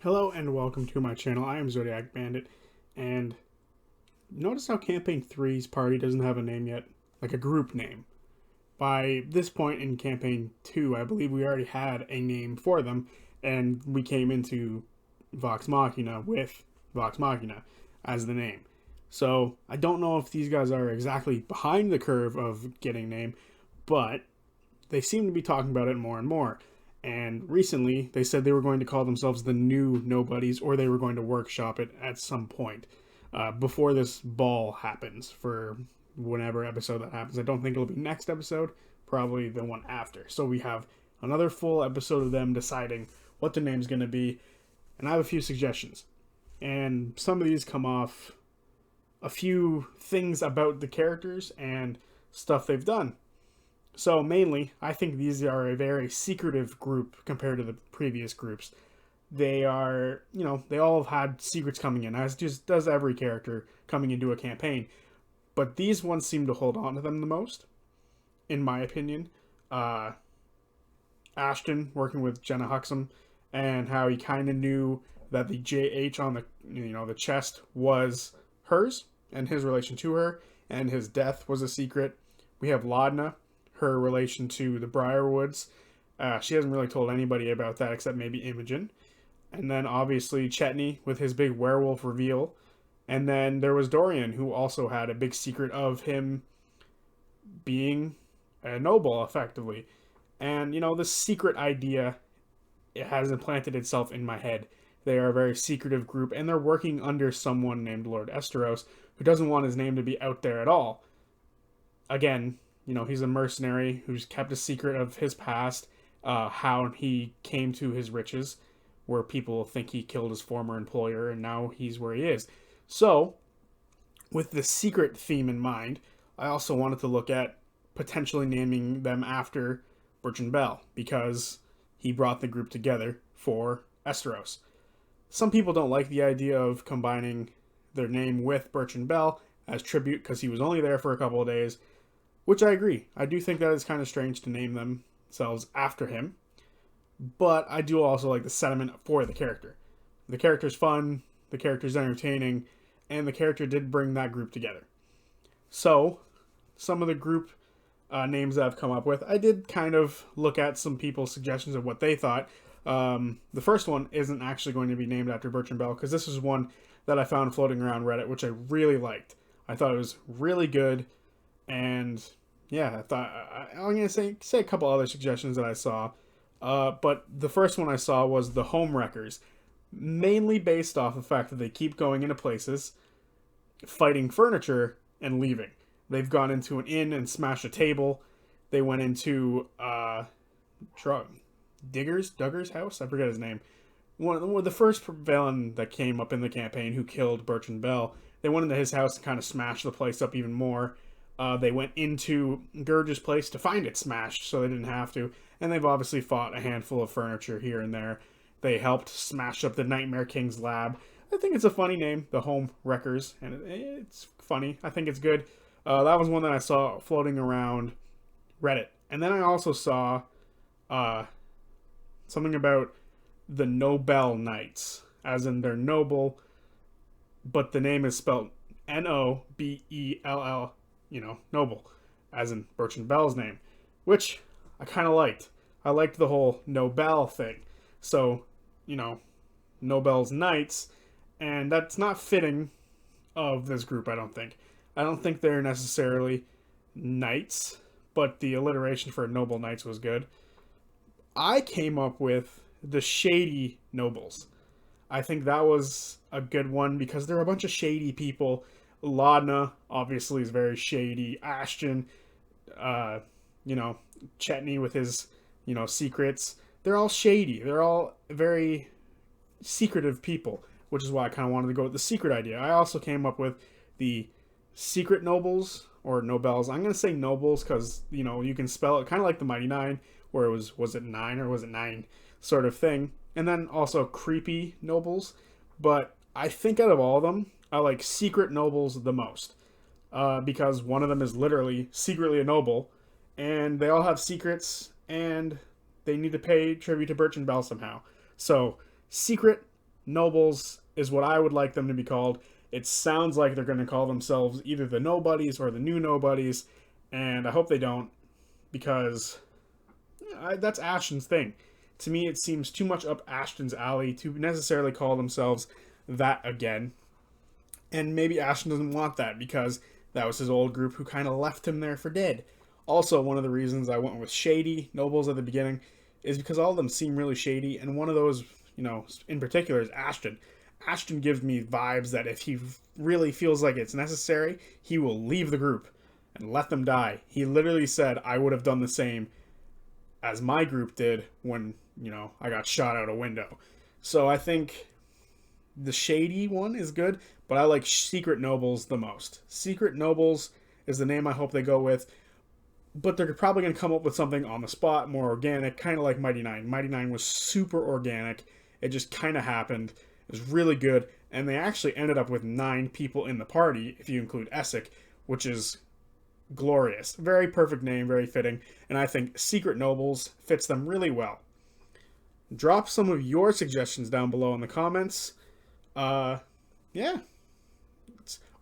Hello and welcome to my channel. I am Zodiac Bandit, and notice how Campaign Three's party doesn't have a name yet, like a group name. By this point in Campaign 2, I believe we already had a name for them, and we came into Vox Machina with Vox Machina as the name. So I don't know if these guys are exactly behind the curve of getting a name, but they seem to be talking about it more and more. And recently, they said they were going to call themselves the New Nobodies, or they were going to workshop it at some point before this ball happens for whenever episode that happens. I don't think it'll be next episode, probably the one after. So we have another full episode of them deciding what the name's going to be. And I have a few suggestions. And some of these come off a few things about the characters and stuff they've done. So mainly, I think these are a very secretive group compared to the previous groups. They are, they all have had secrets coming in, as just does every character coming into a campaign. But these ones seem to hold on to them the most, in my opinion. Ashton working with Jenna Huxham, and how he kind of knew that the JH on the chest was hers and his relation to her, and his death was a secret. We have Laudna, her relation to the Briarwoods. She hasn't really told anybody about that except maybe Imogen. And then obviously Chetney with his big werewolf reveal. And then there was Dorian, who also had a big secret of him being a noble, effectively. And, this secret idea, it has implanted itself in my head. They are a very secretive group, and they're working under someone named Lord Esteros, who doesn't want his name to be out there at all. Again, he's a mercenary who's kept a secret of his past, how he came to his riches, where people think he killed his former employer, and now he's where he is. So, with the secret theme in mind, I also wanted to look at potentially naming them after Bertrand Bell, because he brought the group together for Esteros. Some people don't like the idea of combining their name with Bertrand Bell as tribute, because he was only there for a couple of days, which I agree. I do think that it's kind of strange to name themselves after him. But I do also like the sentiment for the character. The character's fun, the character's entertaining, and the character did bring that group together. So, some of the group names that I've come up with, I did kind of look at some people's suggestions of what they thought. The first one isn't actually going to be named after Bertrand Bell, because this is one that I found floating around Reddit, which I really liked. I thought it was really good. And yeah, I'm going to say a couple other suggestions that I saw. But the first one I saw was the Home Wreckers, mainly based off the fact that they keep going into places, fighting furniture, and leaving. They've gone into an inn and smashed a table. They went into Duggar's house? I forget his name. One of the first villain that came up in the campaign who killed Bertrand Bell. They went into his house and kind of smashed the place up even more. They went into Gurge's place to find it smashed, so they didn't have to. And they've obviously fought a handful of furniture here and there. They helped smash up the Nightmare King's lab. I think it's a funny name, the Home Wreckers, and it's funny. I think it's good. That was one that I saw floating around Reddit. And then I also saw something about the Nobel Knights, as in they're noble, but the name is spelled Nobell. Noble, as in Bertrand Bell's name, which I kind of liked. I liked the whole Nobel thing. So, Nobel's Knights, and that's not fitting of this group, I don't think. I don't think they're necessarily knights, but the alliteration for Noble Knights was good. I came up with the Shady Nobles. I think that was a good one because there are a bunch of shady people. Laudna obviously is very shady. Ashton, Chetney with his, secrets. They're all shady. They're all very secretive people, which is why I kind of wanted to go with the secret idea. I also came up with the secret nobles or Nobels. I'm going to say nobles because, you can spell it kind of like the Mighty Nine, where it was it nine or was it nine sort of thing. And then also creepy nobles. But I think out of all of them, I like secret nobles the most, because one of them is literally secretly a noble, and they all have secrets, and they need to pay tribute to Bertrand Bell somehow. So, secret Nobles is what I would like them to be called. It sounds like they're going to call themselves either the Nobodies or the New Nobodies, and I hope they don't, because that's Ashton's thing. To me, it seems too much up Ashton's alley to necessarily call themselves that again. And maybe Ashton doesn't want that because that was his old group who kind of left him there for dead. Also, one of the reasons I went with shady nobles at the beginning is because all of them seem really shady, and one of those, in particular is Ashton. Ashton gives me vibes that if he really feels like it's necessary, he will leave the group and let them die. He literally said, I would have done the same as my group did when, I got shot out a window. So I think the shady one is good, but I like Secret Nobles the most. Secret Nobles is the name I hope they go with, but they're probably going to come up with something on the spot, more organic, kind of like Mighty Nine. Mighty Nine was super organic. It just kind of happened. It was really good, and they actually ended up with 9 people in the party, if you include Essek, which is glorious. Very perfect name, very fitting, and I think Secret Nobles fits them really well. Drop some of your suggestions down below in the comments. Yeah.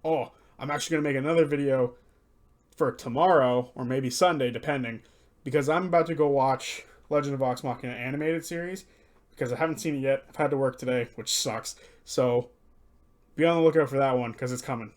I'm actually going to make another video for tomorrow, or maybe Sunday, depending, because I'm about to go watch Legend of Vox Machina animated series, because I haven't seen it yet. I've had to work today, which sucks. So, be on the lookout for that one, because it's coming.